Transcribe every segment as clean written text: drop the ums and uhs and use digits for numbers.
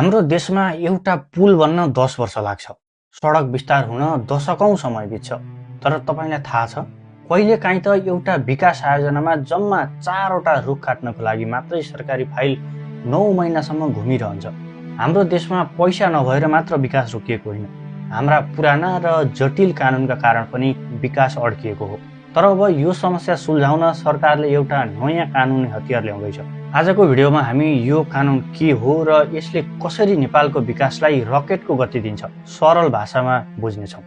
हाम्रो देशमा एउटा पुल बन्न 10 वर्ष लाग्छ। सडक विस्तार हुन दशकौं समय बित्छ। तर तपाईलाई थाहा छ, कहिलेकाहीँ त एउटा विकास आयोजनामा जम्मा 4 वटा रुख काट्नको लागि मात्रै सरकारी फाइल 9 महिनासम्म घुमिरहन्छ। हाम्रो देशमा पैसा नभएर मात्र विकास रोकिएको होइन, हाम्रा पुराना र जटिल कानुनका कारण पनि विकास अड्किएको हो। तर अब यो समस्या सुल्झाउन सरकारले एउटा नयाँ कानुनी हतियार ल्याउँदैछ। आजको भिडियोमा हामी यो कानुन के हो र यसले कसरी नेपालको विकासलाई रकेटको गति दिन्छ, सरल भाषामा बुझ्नेछौँ।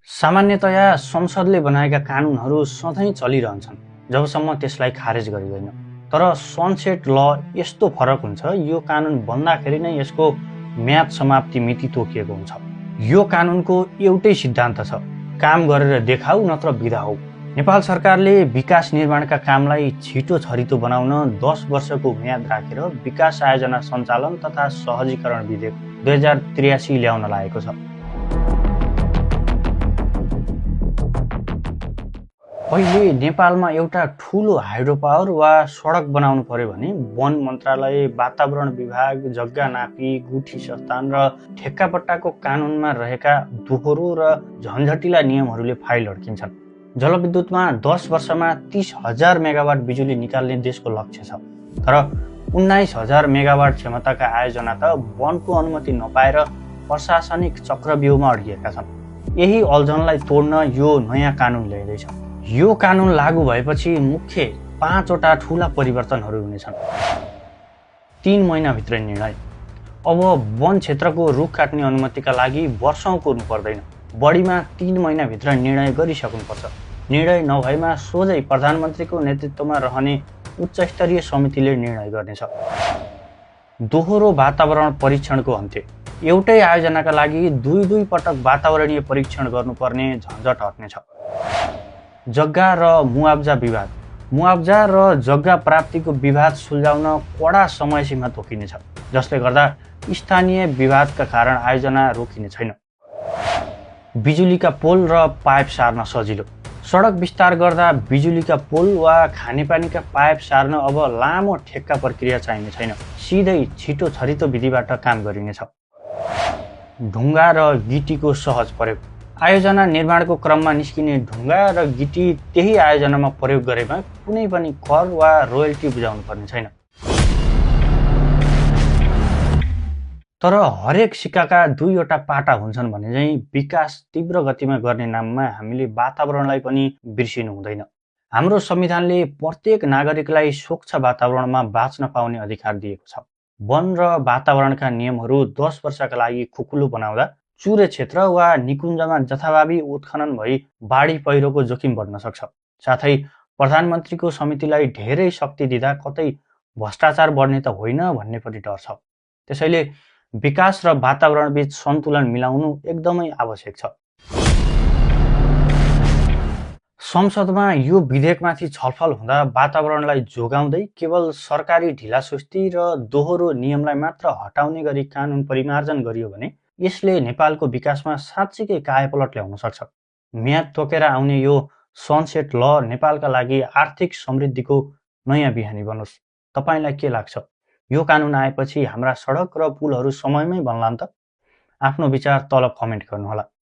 सामान्यतया संसदले बनाएका कानुनहरू सधैँ चलिरहन्छन् जबसम्म त्यसलाई खारेज गरिँदैन। तर सनसेट ल यस्तो फरक हुन्छ, यो कानुन बन्दाखेरि नै यसको म्याद समाप्ति मिति तोकिएको हुन्छ। यो कानुनको एउटै सिद्धान्त छ, काम गरेर देखाऊ नत्र बिदा हो। नेपाल सरकारले विकास निर्माणका कामलाई छिटो छरितो बनाउन 10 वर्षको म्याद राखेर विकास आयोजना सञ्चालन तथा सहजीकरण विधेयक 2083 ल्याउन लागेको छ। पहिले नेपालमा एउटा ठूलो हाइड्रो पावर वा सडक बनाउनु पर्यो भने वन मन्त्रालय, वातावरण विभाग, जग्गा नापी, गुठी संस्थान र ठेक्कापट्टाको कानुनमा रहेका दोहोरो र झन्झटिला नियमहरूले फाइल अड्किन्छन्। जलविद्युतमा 10 वर्षमा 30,000 मेगावाट बिजुली निकाल्ने देशको लक्ष्य छ। तर 19,000 मेगावाट क्षमताका आयोजना त वनको अनुमति नपाएर प्रशासनिक चक्रव्यूहमा अड्किएका छन्। यही अल्झनलाई तोड्न यो नयाँ कानुन ल्याइँदैछ। यो कानुन लागू भएपछि मुख्य 5 वटा ठूला परिवर्तनहरू हुनेछन्। 3 महिनाभित्र निर्णय। अब वन क्षेत्रको रुख काट्ने अनुमतिका लागि वर्षौं कुर्नु पर्दैन, बढीमा 3 महिनाभित्र निर्णय गरिसक्नुपर्छ। निर्णय नभएमा सोझै प्रधानमन्त्रीको नेतृत्वमा रहने उच्चस्तरीय समितिले निर्णय गर्नेछ। दोहोरो वातावरण परीक्षणको अन्त्य। एउटै आयोजनाका लागि दुई पटक वातावरणीय परीक्षण गर्नुपर्ने झन्झट हट्नेछ। जग्गा र मुआब्जा विवाद। मुआब्जा र जग्गा प्राप्तिको विवाद सुल्झाउन कडा समयसीमा तोकिनेछ, जसले गर्दा स्थानीय विवादका कारण आयोजना रोकिने छैन। बिजुलीका पोल र पाइप सार्न सजिलो। सडक विस्तार गर्दा बिजुलीका पोल वा खानेपानीका पाइप सार्न अब लामो ठेक्का प्रक्रिया चाहिने छैन, सिधै छिटो छरितो विधिबाट काम गरिनेछ। ढुङ्गा र गिटीको सहज प्रयोग। आयोजना निर्माणको क्रममा निस्किने ढुङ्गा र गिटी त्यही आयोजनामा प्रयोग गरेमा कुनै पनि कर वा रोयल्टी बुझाउनु पर्ने छैन। तर हरेक सिक्काका 2 वटा पाटा हुन्छन् भने चाहिँ विकास तीव्र गतिमा गर्ने नाममा हामीले वातावरणलाई पनि बिर्सिनु हुँदैन। हाम्रो संविधानले प्रत्येक नागरिकलाई स्वच्छ वातावरणमा बाँच्न पाउने अधिकार दिएको छ। वन र वातावरणका नियमहरू 10 वर्षका लागि खुकुलो बनाउँदा चुरे क्षेत्र वा निकुञ्जमा जथाभावी उत्खनन भई बाढी पहिरोको जोखिम बढ्न सक्छ। साथै प्रधानमन्त्रीको समितिलाई धेरै शक्ति दिँदा कतै भ्रष्टाचार बढ्ने त होइन भन्ने पनि डर छ। त्यसैले विकास र वातावरण बीच सन्तुलन मिलाउनु एकदमै आवश्यक छ। संसदमा यो विधेयकमाथि छलफल हुँदा वातावरणलाई जोगाउँदै केवल सरकारी ढिलासुस्ती र दोहोरो नियमलाई मात्र हटाउने गरी कानुन परिमार्जन गरियो भने यसले नेपालको विकासमा साँच्चीकै कायापलट ल्याउन सक्छ। म्याद तोकेर आउने यो सनसेट ल नेपालका लागि आर्थिक समृद्धिको नयाँ बिहानी बनोस्। तपाईलाई के लाग्छ? यो कानुन आएपछि हाम्रा सडक र पुलहरू समयमै बन्लान् त? आफ्नो विचार तल कमेन्ट गर्नुहोला।